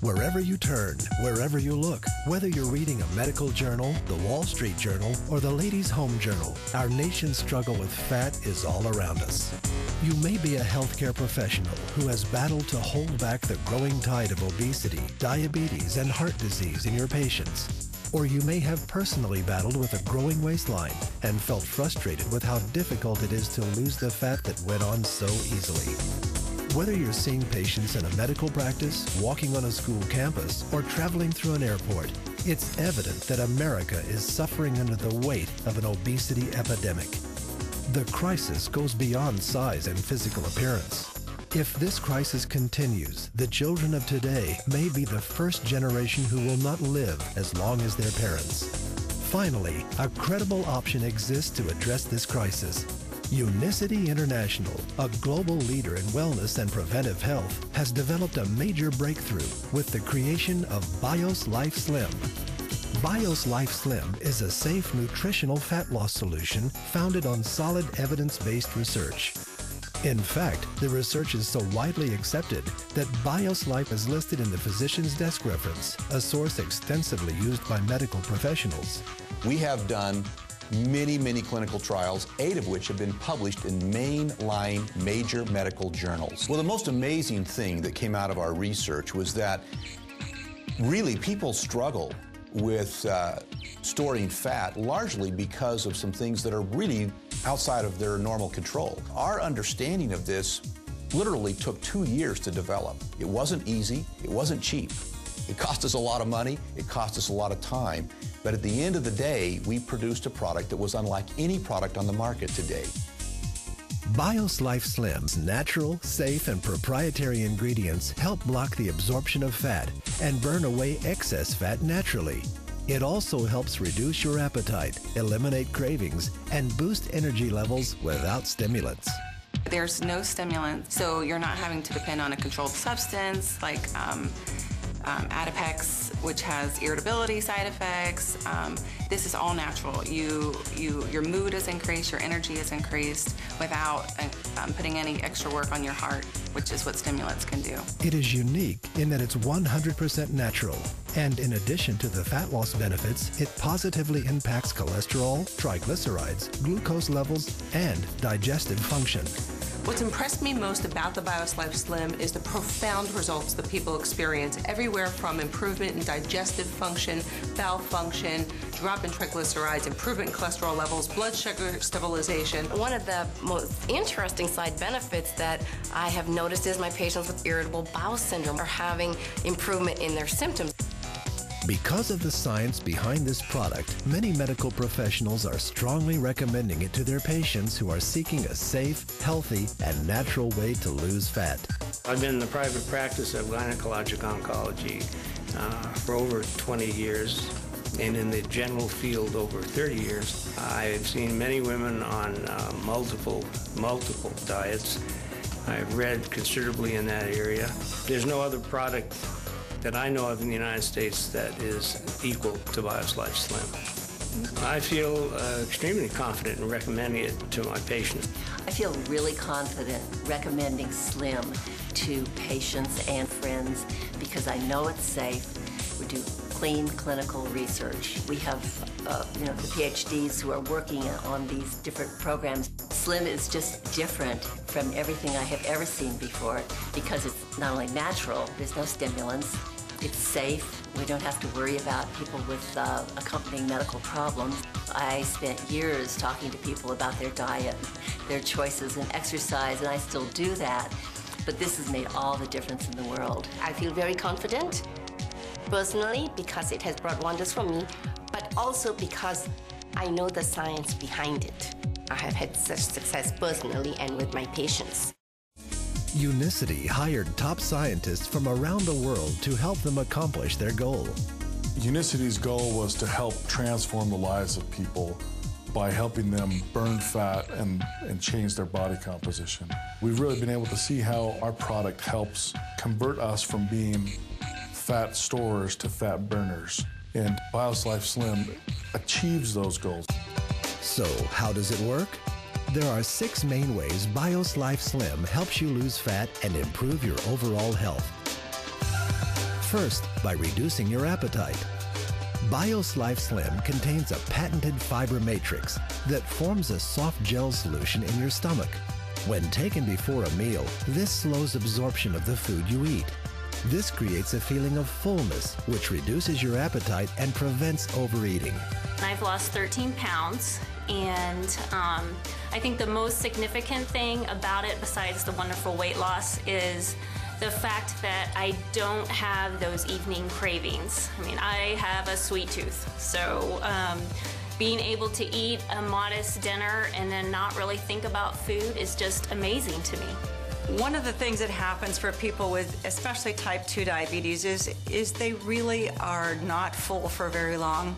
Wherever you turn, wherever you look, whether you're reading a medical journal, the Wall Street Journal, or the Ladies' Home Journal, our nation's struggle with fat is all around us. You may be a healthcare professional who has battled to hold back the growing tide of obesity, diabetes, and heart disease in your patients. Or you may have personally battled with a growing waistline and felt frustrated with how difficult it is to lose the fat that went on so easily. Whether you're seeing patients in a medical practice, walking on a school campus, or traveling through an airport, it's evident that America is suffering under the weight of an obesity epidemic. The crisis goes beyond size and physical appearance. If this crisis continues, the children of today may be the first generation who will not live as long as their parents. Finally, a credible option exists to address this crisis. Unicity International, a global leader in wellness and preventive health, has developed a major breakthrough with the creation of BIOS Life Slim. BIOS Life Slim is a safe nutritional fat loss solution founded on solid evidence-based research. In fact, the research is so widely accepted that BIOS Life is listed in the Physician's Desk Reference, a source extensively used by medical professionals. We have done many clinical trials, 8 of which have been published in mainline major medical journals. Well, the most amazing thing that came out of our research was that really people struggle with storing fat largely because of some things that are really outside of their normal control. Our understanding of this literally took 2 years to develop. It wasn't easy, it wasn't cheap. It cost us a lot of money, it cost us a lot of time, but at the end of the day, we produced a product that was unlike any product on the market today. BIOS Life Slim's natural, safe, and proprietary ingredients help block the absorption of fat and burn away excess fat naturally. It also helps reduce your appetite, eliminate cravings, and boost energy levels without stimulants. There's no stimulant, so you're not having to depend on a controlled substance like Adipex, which has irritability side effects. This is all natural. Your mood is increased, your energy is increased without putting any extra work on your heart, which is what stimulants can do. It is unique in that it's 100% natural. And in addition to the fat loss benefits, it positively impacts cholesterol, triglycerides, glucose levels, and digestive function. What's impressed me most about the BIOS Life Slim is the profound results that people experience, everywhere from improvement in digestive function, bowel function, drop in triglycerides, improvement in cholesterol levels, blood sugar stabilization. One of the most interesting side benefits that I have noticed is my patients with irritable bowel syndrome are having improvement in their symptoms. Because of the science behind this product, many medical professionals are strongly recommending it to their patients who are seeking a safe, healthy, and natural way to lose fat. I've been in the private practice of gynecologic oncology for over 20 years, and in the general field over 30 years. I've seen many women on multiple diets. I've read considerably in that area. There's no other product that I know of in the United States that is equal to BIOS Life Slim. I feel extremely confident in recommending it to my patients. I feel really confident recommending Slim to patients and friends because I know it's safe. We do clean clinical research. We have the PhDs who are working on these different programs. Slim is just different from everything I have ever seen before because it's not only natural, there's no stimulants, it's safe, we don't have to worry about people with accompanying medical problems. I spent years talking to people about their diet, their choices in exercise, and I still do that, but this has made all the difference in the world. I feel very confident, personally, because it has brought wonders for me, but also because I know the science behind it. I have had such success personally and with my patients. Unicity hired top scientists from around the world to help them accomplish their goal. Unicity's goal was to help transform the lives of people by helping them burn fat and change their body composition. We've really been able to see how our product helps convert us from being fat storers to fat burners. And BIOS Life Slim achieves those goals. So, how does it work? There are 6 main ways BIOS Life Slim helps you lose fat and improve your overall health. First, by reducing your appetite. BIOS Life Slim contains a patented fiber matrix that forms a soft gel solution in your stomach. When taken before a meal, this slows absorption of the food you eat. This creates a feeling of fullness, which reduces your appetite and prevents overeating. I've lost 13 pounds, and I think the most significant thing about it, besides the wonderful weight loss, is the fact that I don't have those evening cravings. I mean, I have a sweet tooth, so being able to eat a modest dinner and then not really think about food is just amazing to me. One of the things that happens for people with especially type 2 diabetes is they really are not full for very long.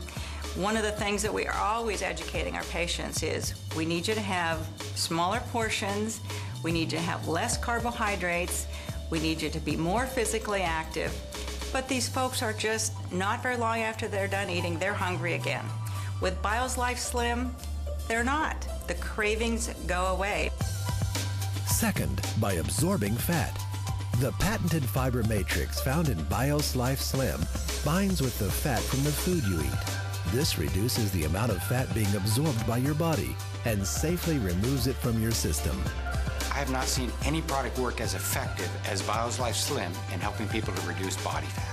One of the things that we are always educating our patients is we need you to have smaller portions, we need you to have less carbohydrates, we need you to be more physically active. But these folks are just not very long after they're done eating, they're hungry again. With BIOS Life Slim, they're not. The cravings go away. Second, by absorbing fat. The patented fiber matrix found in BIOS Life Slim binds with the fat from the food you eat. This reduces the amount of fat being absorbed by your body and safely removes it from your system. I have not seen any product work as effective as BIOS Life Slim in helping people to reduce body fat.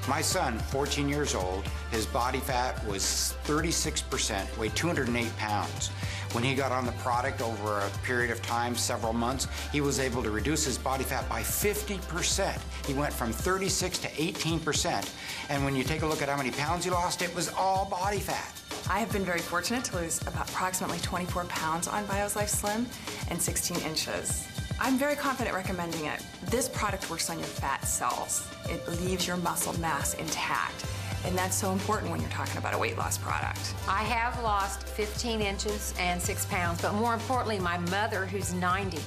My son, 14 years old, his body fat was 36%, weighed 208 pounds. When he got on the product over a period of time, several months, he was able to reduce his body fat by 50%. He went from 36 to 18%. And when you take a look at how many pounds he lost, it was all body fat. I have been very fortunate to lose approximately 24 pounds on BIOS Life Slim and 16 inches. I'm very confident recommending it. This product works on your fat cells. It leaves your muscle mass intact. And that's so important when you're talking about a weight loss product. I have lost 15 inches and 6 pounds, but more importantly, my mother, who's 90,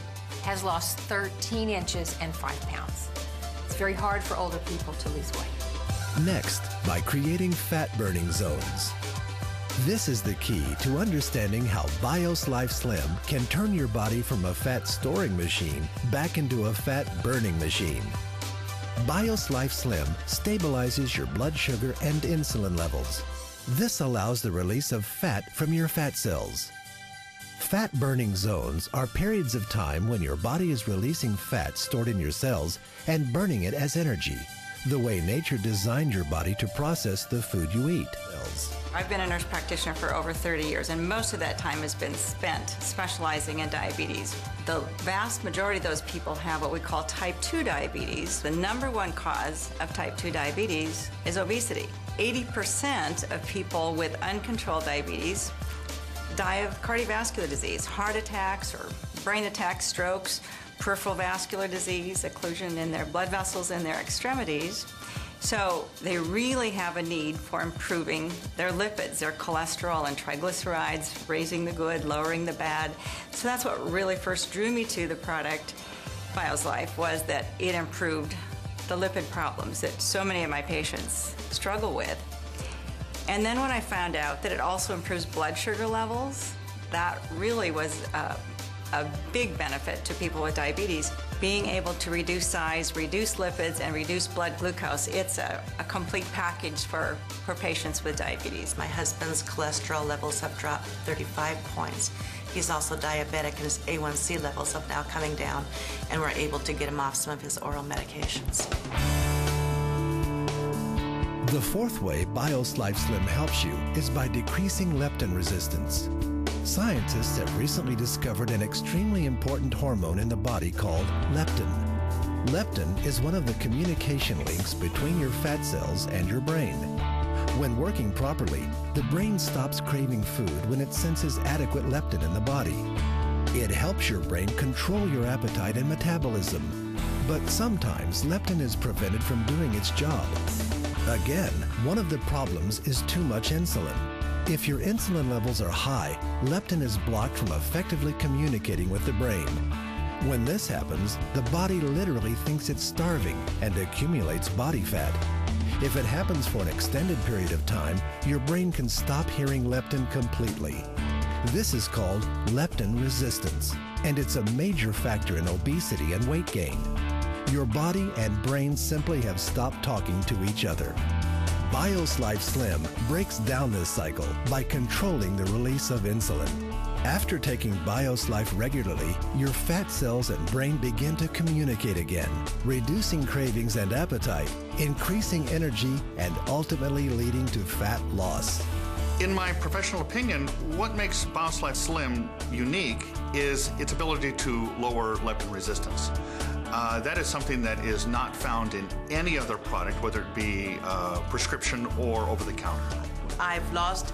has lost 13 inches and 5 pounds. It's very hard for older people to lose weight. Next, by creating fat-burning zones. This is the key to understanding how BIOS Life Slim can turn your body from a fat storing machine back into a fat burning machine. BIOS Life Slim stabilizes your blood sugar and insulin levels. This allows the release of fat from your fat cells. Fat burning zones are periods of time when your body is releasing fat stored in your cells and burning it as energy, the way nature designed your body to process the food you eat. I've been a nurse practitioner for over 30 years, and most of that time has been spent specializing in diabetes. The vast majority of those people have what we call type 2 diabetes. The #1 cause of type 2 diabetes is obesity. 80% of people with uncontrolled diabetes die of cardiovascular disease, heart attacks or brain attacks, strokes, peripheral vascular disease, occlusion in their blood vessels in their extremities. So they really have a need for improving their lipids, their cholesterol and triglycerides, raising the good, lowering the bad. So that's what really first drew me to the product, BIOS Life, was that it improved the lipid problems that so many of my patients struggle with. And then when I found out that it also improves blood sugar levels, that really was a big benefit to people with diabetes. Being able to reduce size, reduce lipids, and reduce blood glucose, it's a complete package for patients with diabetes. My husband's cholesterol levels have dropped 35 points. He's also diabetic, and his A1C levels have now coming down, and we're able to get him off some of his oral medications. The fourth way BIOS Life Slim helps you is by decreasing leptin resistance. Scientists have recently discovered an extremely important hormone in the body called leptin. Leptin is one of the communication links between your fat cells and your brain. When working properly, the brain stops craving food when it senses adequate leptin in the body. It helps your brain control your appetite and metabolism. But sometimes leptin is prevented from doing its job. Again, one of the problems is too much insulin. If your insulin levels are high, leptin is blocked from effectively communicating with the brain. When this happens, the body literally thinks it's starving and accumulates body fat. If it happens for an extended period of time, your brain can stop hearing leptin completely. This is called leptin resistance, and it's a major factor in obesity and weight gain. Your body and brain simply have stopped talking to each other. BIOS Life Slim breaks down this cycle by controlling the release of insulin. After taking BIOS Life regularly, your fat cells and brain begin to communicate again, reducing cravings and appetite, increasing energy, and ultimately leading to fat loss. In my professional opinion, what makes BIOS Life Slim unique is its ability to lower leptin resistance. That is something that is not found in any other product, whether it be prescription or over-the-counter. I've lost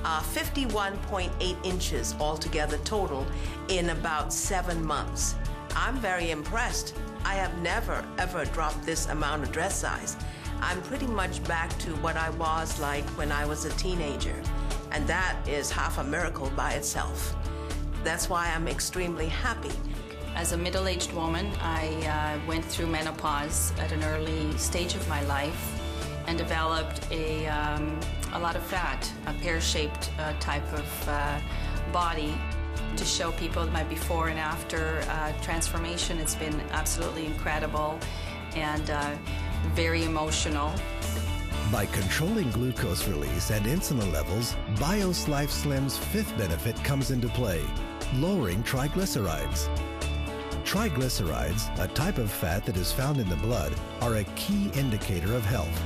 51.8 inches altogether total in about 7 months. I'm very impressed. I have never, ever dropped this amount of dress size. I'm pretty much back to what I was like when I was a teenager, and that is half a miracle by itself. That's why I'm extremely happy. As a middle-aged woman, I went through menopause at an early stage of my life and developed a lot of fat, a pear-shaped type of body. To show people my before and after transformation, it's been absolutely incredible and very emotional. By controlling glucose release and insulin levels, BIOS Life Slim's fifth benefit comes into play, lowering triglycerides. Triglycerides, a type of fat that is found in the blood, are a key indicator of health.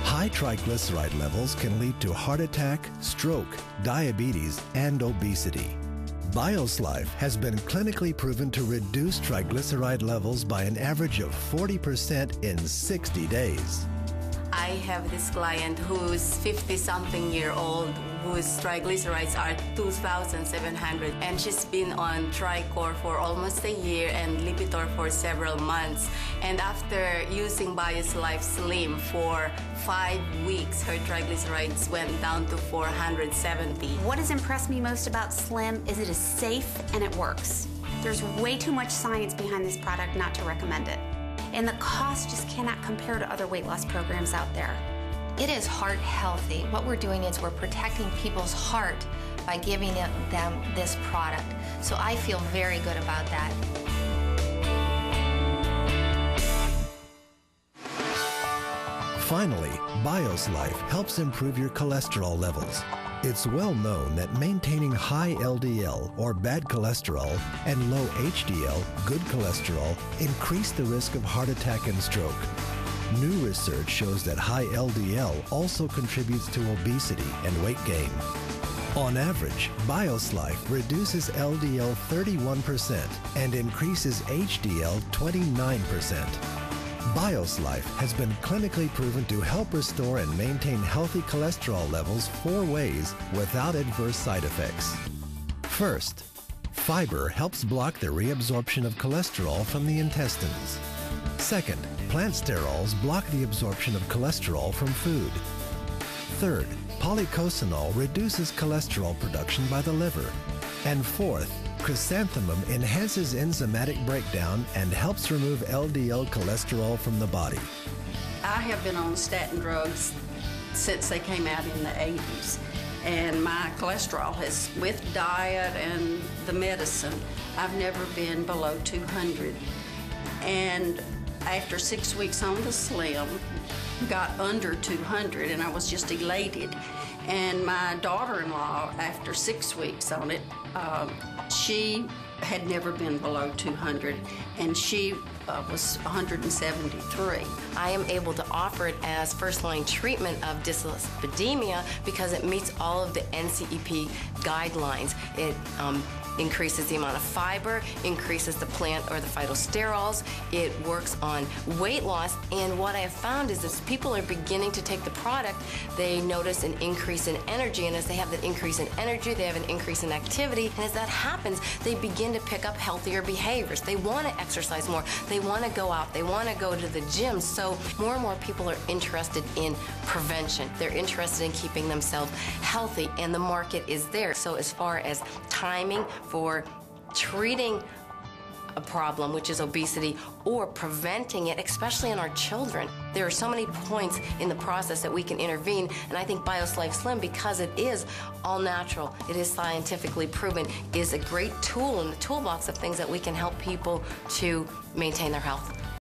High triglyceride levels can lead to heart attack, stroke, diabetes, and obesity. BIOS Life has been clinically proven to reduce triglyceride levels by an average of 40% in 60 days. I have this client who's 50-something year old whose triglycerides are 2,700, and she's been on Tricor for almost a year and Lipitor for several months. And after using BIOS Life Slim for 5 weeks, her triglycerides went down to 470. What has impressed me most about Slim is it is safe and it works. There's way too much science behind this product not to recommend it. And the cost just cannot compare to other weight loss programs out there. It is heart healthy. What we're doing is we're protecting people's heart by giving them this product. So I feel very good about that. Finally, BIOS Life helps improve your cholesterol levels. It's well known that maintaining high LDL, or bad cholesterol, and low HDL, good cholesterol, increase the risk of heart attack and stroke. New research shows that high LDL also contributes to obesity and weight gain. On average, BIOS Life reduces LDL 31% and increases HDL 29%. BIOS Life has been clinically proven to help restore and maintain healthy cholesterol levels 4 ways without adverse side effects. First, fiber helps block the reabsorption of cholesterol from the intestines. Second, plant sterols block the absorption of cholesterol from food. Third, polycosanol reduces cholesterol production by the liver. And fourth, chrysanthemum enhances enzymatic breakdown and helps remove LDL cholesterol from the body. I have been on statin drugs since they came out in the 80s. And my cholesterol has, with diet and the medicine, I've never been below 200. And after 6 weeks on the Slim, got under 200, and I was just elated. And my daughter-in-law, after 6 weeks on it, she had never been below 200, and she was 173. I am able to offer it as first-line treatment of dyslipidemia because it meets all of the NCEP guidelines. It increases the amount of fiber, increases the plant or the phytosterols. It works on weight loss, and what I have found is as people are beginning to take the product, they notice an increase in energy, and as they have that increase in energy, they have an increase in activity, and as that happens, they begin to pick up healthier behaviors. They want to exercise more. They want to go out. They want to go to the gym. So more and more people are interested in prevention. They're interested in keeping themselves healthy, and the market is there. So as far as timing for treating a problem, which is obesity, or preventing it, especially in our children, there are so many points in the process that we can intervene, and I think BIOS Life Slim, because it is all natural, it is scientifically proven, is a great tool in the toolbox of things that we can help people to maintain their health.